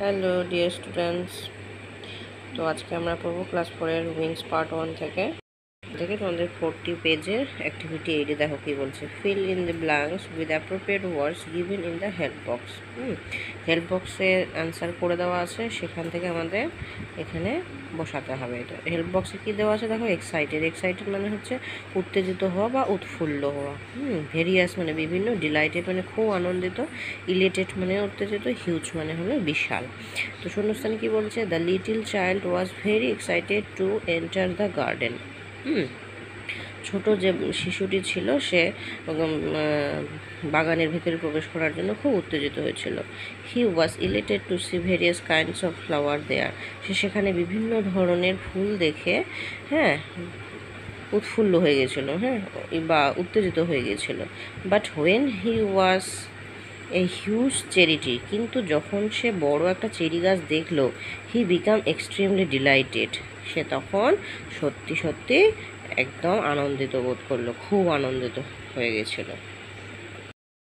Hello dear students, তো আজকে আমরা পড়বো ক্লাস 4-এর উইংস পার্ট 1 থেকে তোমাদের 40 পেজের অ্যাক্টিভিটি 8-এ দেখো কি বলছে। Fill in the blanks with appropriate words given in the help box. Help বক্সে অ্যান্সার করে দেওয়া আছে, সেখান থেকে আমাদের এখানে বসাতে হবে। এটা হেল্প বক্সে কী দেওয়া আছে দেখো, এক্সাইটেড। এক্সাইটেড মানে হচ্ছে উত্তেজিত হওয়া বা উৎফুল্ল হওয়া। ভেরিয়াস মানে বিভিন্ন, ডিলাইটেড মানে খুব আনন্দিত, ইলেটেড মানে উত্তেজিত, হিউজ মানে হলো বিশাল। তো শূন্যস্থানে কী বলছে, the little child was very excited to enter the garden. ছোট যে শিশুটি ছিল সে বাগানের ভিতরে প্রবেশ করার জন্য খুব উত্তেজিত হয়েছিল। He was elated to see various kinds of flower there. সে সেখানে বিভিন্ন ধরনের ফুল দেখে উৎফুল্ল হয়ে গেছিল, বা উত্তেজিত হয়ে গেছিল। But when he was a huge cherry tree, কিন্তু যখন সে বড় একটা চেরি গাছ দেখলো, হি বিকাম এক্সট্রিমলি ডিলাইটেড। সে তখন সত্যি সত্যি একদম আনন্দিত বোধ করলো, খুব আনন্দিত হয়ে গেছিলো।